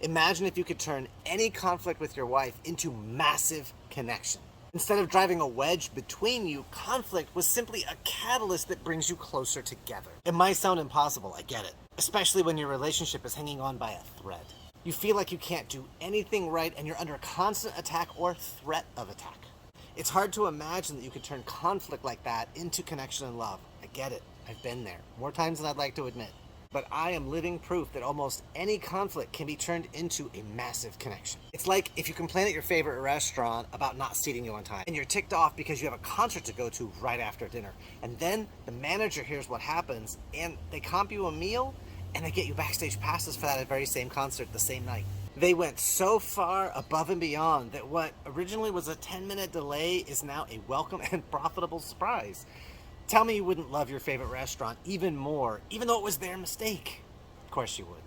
Imagine if you could turn any conflict with your wife into massive connection. Instead of driving a wedge between you, conflict was simply a catalyst that brings you closer together. It might sound impossible, I get it, especially when your relationship is hanging on by a thread. You feel like you can't do anything right and you're under constant attack or threat of attack. It's hard to imagine that you could turn conflict like that into connection and love. I get it. I've been there, more times than I'd like to admit. But I am living proof that almost any conflict can be turned into a massive connection. It's like if you complain at your favorite restaurant about not seating you on time, and you're ticked off because you have a concert to go to right after dinner, and then the manager hears what happens, and they comp you a meal, and they get you backstage passes for that very same concert the same night. They went so far above and beyond that what originally was a 10-minute delay is now a welcome and profitable surprise. Tell me you wouldn't love your favorite restaurant even more, even though it was their mistake. Of course you would.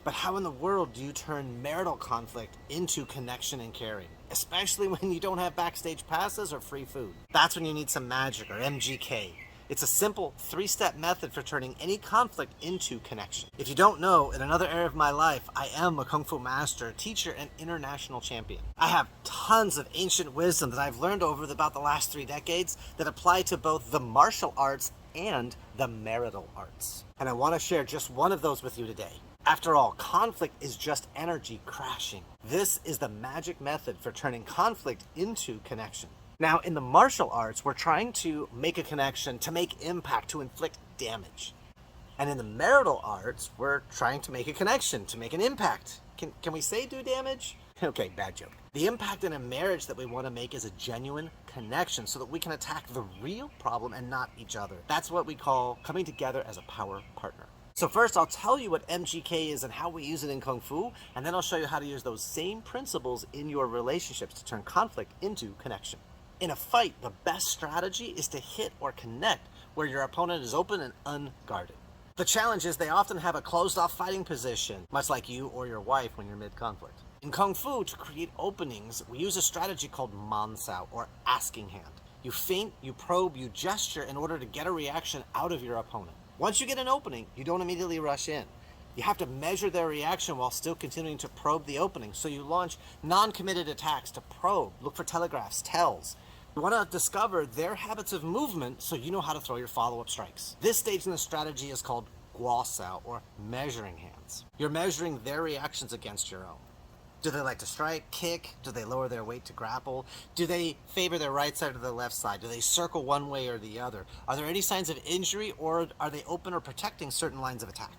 But how in the world do you turn marital conflict into connection and caring? Especially when you don't have backstage passes or free food. That's when you need some magic, or MGK. It's a simple 3-step method for turning any conflict into connection. If you don't know, in another area of my life, I am a Kung Fu master, teacher, and international champion. I have tons of ancient wisdom that I've learned over about the last 3 decades that apply to both the martial arts and the marital arts. And I want to share just one of those with you today. After all, conflict is just energy crashing. This is the magic method for turning conflict into connection. Now, in the martial arts, we're trying to make a connection, to make impact, to inflict damage. And in the marital arts, we're trying to make a connection, to make an impact. Can we say do damage? Okay, bad joke. The impact in a marriage that we want to make is a genuine connection so that we can attack the real problem and not each other. That's what we call coming together as a power partner. So first, I'll tell you what MGK is and how we use it in Kung Fu, and then I'll show you how to use those same principles in your relationships to turn conflict into connection. In a fight, the best strategy is to hit or connect where your opponent is open and unguarded. The challenge is they often have a closed-off fighting position, much like you or your wife when you're mid-conflict. In Kung Fu, to create openings, we use a strategy called man sao, or asking hand. You feint, you probe, you gesture in order to get a reaction out of your opponent. Once you get an opening, you don't immediately rush in. You have to measure their reaction while still continuing to probe the opening. So you launch non-committed attacks to probe, look for telegraphs, tells. You want to discover their habits of movement so you know how to throw your follow-up strikes. This stage in the strategy is called guosao, or measuring hands. You're measuring their reactions against your own. Do they like to strike, kick? Do they lower their weight to grapple? Do they favor their right side or their left side? Do they circle one way or the other? Are there any signs of injury, or are they open or protecting certain lines of attack?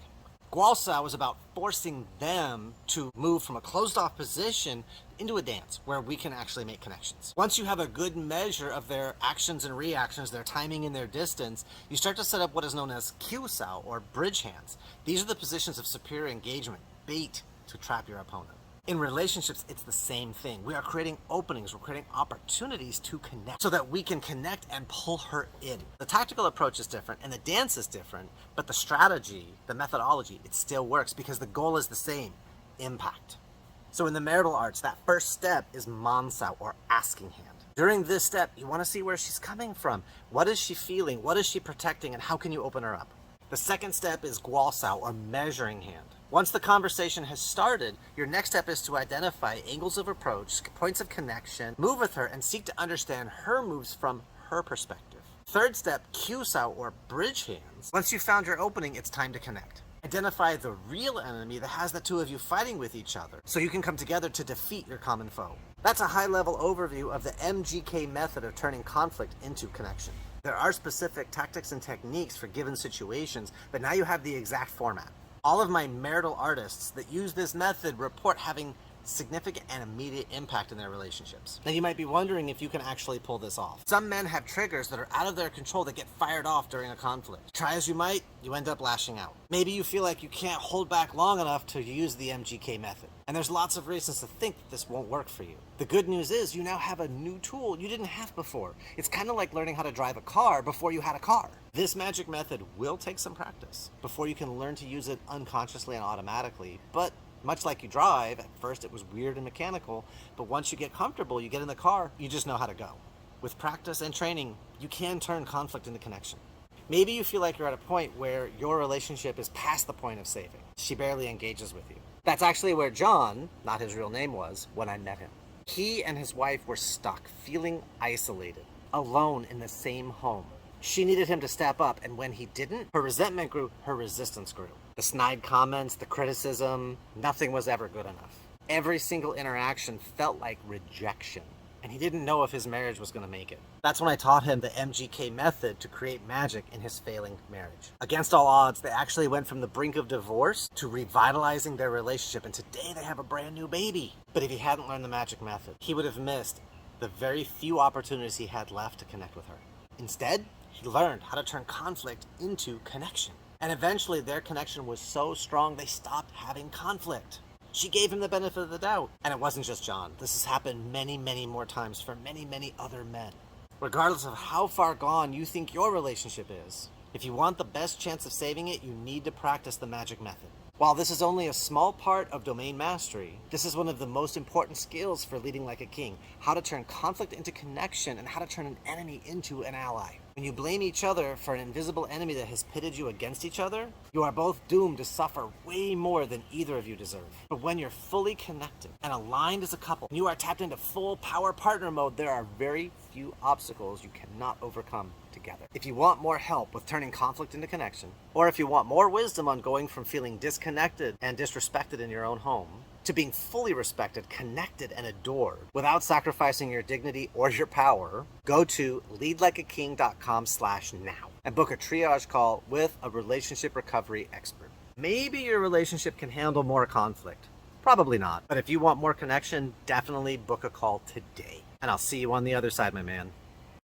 Guosao is about forcing them to move from a closed-off position into a dance where we can actually make connections. Once you have a good measure of their actions and reactions, their timing and their distance, you start to set up what is known as kyusao, or bridge hands. These are the positions of superior engagement, bait to trap your opponent. In relationships, it's the same thing. We are creating openings, we're creating opportunities to connect so that we can connect and pull her in. The tactical approach is different and the dance is different, but the strategy, the methodology, it still works because the goal is the same, impact. So in the marital arts, that first step is man sao, or asking hand. During this step, you want to see where she's coming from. What is she feeling? What is she protecting? And how can you open her up? The second step is guosao, or measuring hand. Once the conversation has started, your next step is to identify angles of approach, points of connection, move with her, and seek to understand her moves from her perspective. Third step, kyusao, or bridge hands. Once you've found your opening, it's time to connect. Identify the real enemy that has the two of you fighting with each other, so you can come together to defeat your common foe. That's a high-level overview of the MGK method of turning conflict into connection. There are specific tactics and techniques for given situations, but now you have the exact format. All of my marital artists that use this method report having significant and immediate impact in their relationships. Now you might be wondering if you can actually pull this off. Some men have triggers that are out of their control that get fired off during a conflict. Try as you might, you end up lashing out. Maybe you feel like you can't hold back long enough to use the MGK method. And there's lots of reasons to think that this won't work for you. The good news is you now have a new tool you didn't have before. It's kind of like learning how to drive a car before you had a car. This magic method will take some practice before you can learn to use it unconsciously and automatically, but much like you drive, at first it was weird and mechanical, but once you get comfortable, you get in the car, you just know how to go. With practice and training, you can turn conflict into connection. Maybe you feel like you're at a point where your relationship is past the point of saving. She barely engages with you. That's actually where John, not his real name, was when I met him. He and his wife were stuck, feeling isolated, alone in the same home. She needed him to step up, and when he didn't, her resentment grew, her resistance grew. The snide comments, the criticism, nothing was ever good enough. Every single interaction felt like rejection, and he didn't know if his marriage was going to make it. That's when I taught him the MGK method to create magic in his failing marriage. Against all odds, they actually went from the brink of divorce to revitalizing their relationship, and today they have a brand new baby. But if he hadn't learned the magic method, he would have missed the very few opportunities he had left to connect with her. Instead, he learned how to turn conflict into connection. And eventually their connection was so strong they stopped having conflict. She gave him the benefit of the doubt. And it wasn't just John. This has happened many, many more times for many, many other men. Regardless of how far gone you think your relationship is, if you want the best chance of saving it, you need to practice the magic method. While this is only a small part of domain mastery, this is one of the most important skills for leading like a king. How to turn conflict into connection and how to turn an enemy into an ally. When you blame each other for an invisible enemy that has pitted you against each other, you are both doomed to suffer way more than either of you deserve. But when you're fully connected and aligned as a couple, and you are tapped into full power partner mode, there are very few obstacles you cannot overcome together. If you want more help with turning conflict into connection, or if you want more wisdom on going from feeling disconnected and disrespected in your own home, to being fully respected, connected, and adored without sacrificing your dignity or your power, go to leadlikeaking.com/now and book a triage call with a relationship recovery expert. Maybe your relationship can handle more conflict. Probably not. But if you want more connection, definitely book a call today. And I'll see you on the other side, my man.